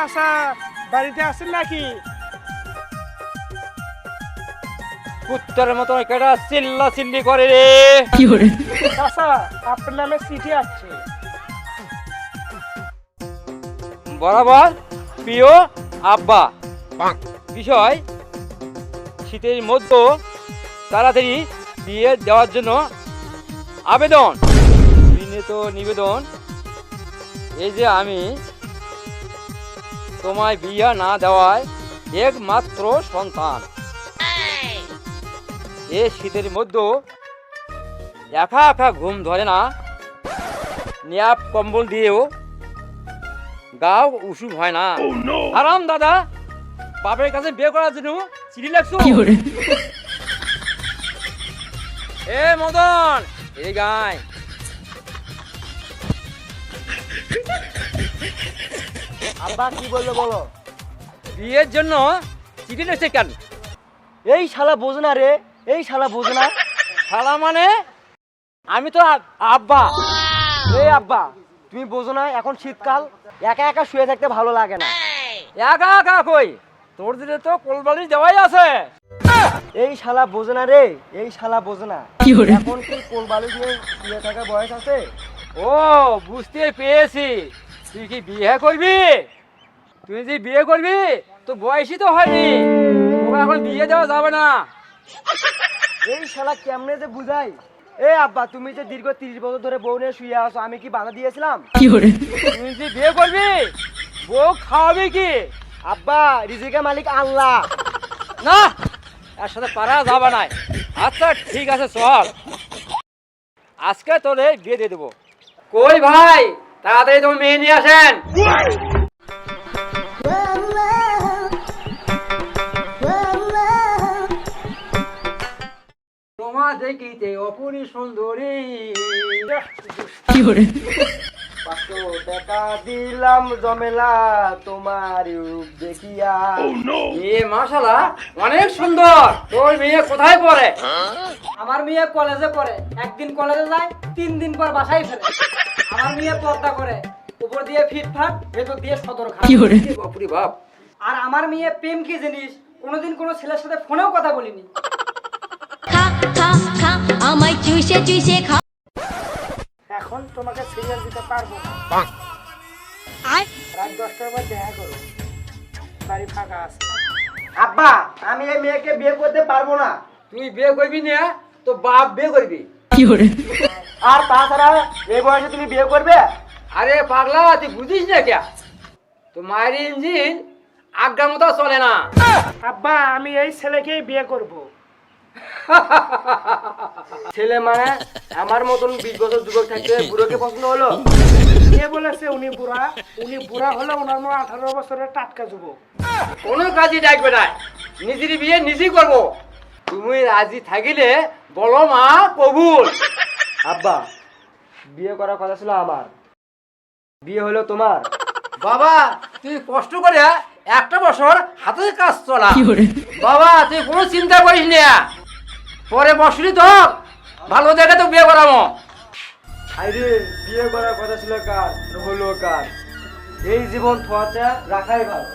চাচা বাড়িতে আছেন নাকি? কুত্তার মতো কেটা চিল্লা চিল্লি করে রে। চাচা আপনার নামে চিঠি আসছে। বরাবর প্রিয় আব্বা, বিষয় শীতের মধ্যে তাড়াতাড়ি বিয়ে দেওয়ার জন্য আবেদন, বিনীত নিবেদন। এই যে আমি তোমায় বিয়ে না দেওয়ায় একমাত্র সন্তান, এ শীতের মধ্যে একা একা ঘুম ধরে না, ন্যাপ কম্বল দিয়েও গাও উসুম হয় না। আরাম দাদা, বাপের কাছে বিয়ে করার জন্য চিঠি লাগছো? এ মদন, এই গায় আব্বা কি বললো বলো? বিয়ের জন্য চিঠি লিখছে কেন? এই শালা বোঝো না রে, এই শালা বোঝো না। শালা মানে আমি তো আব্বা। এই আব্বা তুমি বোঝো না, এখন শীতকাল, একা একা শুয়ে থাকতে ভালো লাগে না। একা একা কই, তোর দিলে তো কোলবালি দেওয়াই আছে। এই শালা বোঝো না রে, এই শালা বোঝো না। এখন কি কোল বালিশ নিয়ে শুয়ে থাকার বয়স আছে? ও বুঝতে পেরেছি, তুই কি বিয়ে করবি? তুই যে বিয়ে করবি তো বয়সই তো হয়নি, তোকে এখন বিয়ে দেওয়া যাবে না। এই শালা কেমনে যে বুঝাই। এ আব্বা তুমি যে দীর্ঘ 30 বছর ধরে বউ নিয়ে শুয়ে আছো, আমি কি বাধা দিয়েছিলাম? তুই যে বিয়ে করবি বউ খাওয়াবি কি? আব্বা রিজিকের মালিক আল্লাহ। না, এর সাথে পারা যাবে না। আচ্ছা ঠিক আছে চল, আজকে তোরে বিয়ে দিয়ে দেবো। কই ভাই, তাড়াতাড়ি তুমি মেয়ে নিয়ে আসেন। তোমার দেখিতে অপরি সুন্দরী, 500 টাকা দিলাম জমেলা তোমার রূপ দেখিয়া। এ মাশাআল্লাহ অনেক সুন্দর। তোর মেয়ে কোথায় পড়ে? আমার মেয়ে কলেজে পড়ে, একদিন কলেজে যায় 3 দিন পর বাসায় ফেরে। আমার মেয়ে পর্দা করে, উপর দিয়ে ফিটফাট, ভেতর দিয়ে সদর খায়। বাপরে বাপ। আর আমার মেয়ে প্রেম কি জিনিস কোনোদিন কোনো ছেলের সাথে ফোনেও কথা বলিনি। খা খা খা আমায় চুষে চুষে খা। এখন তোমাকে সিরিয়াল দিতে পারবো না। রাত 10টার পর দেখা করো, বাড়ি ফাঁকা আছে। আব্বা আমি এই মেয়েকে বিয়ে করতে পারবো না। তুই বিয়ে করবি না তো বাপ বিয়ে করবি। আর তাছাড়া এই বয়সে তুমি বিয়ে করবে? আরে পাগলা, তুই বুঝিস না কে? তো মায়ের ইঞ্জিন আজ্ঞা মতো চলে না। আব্বা আমি এই ছেলেকেই বিয়ে করব। ছেলে মানে আমার মতন 20 বছর যুবক থাকতে বুড়োকে পছন্দ হলো? কে বলেছে উনি বুড়া? উনি বুড়া হলে ওনার মতো 18 বছরের টাটকা যুবক। কোনো কাজই ডাকবে না, নিজের বিয়ে নিজেই করবো। তুমি রাজি থাকিলে বলো মা কবুল। আব্বা বিয়ে করার কথা ছিল আমার, বিয়ে হলো তোমার। বাবা তুই কষ্ট করে একটা বছর হাতে কাজ চলা। বাবা তুই কোনো চিন্তা করিস না, পরে বসলি তো ভালো দেখে তো বিয়ে করাবো। আরে বিয়ে করার কথা ছিল কার, হলো কার। এই জীবন থোয়াচা রাখাই ভালো।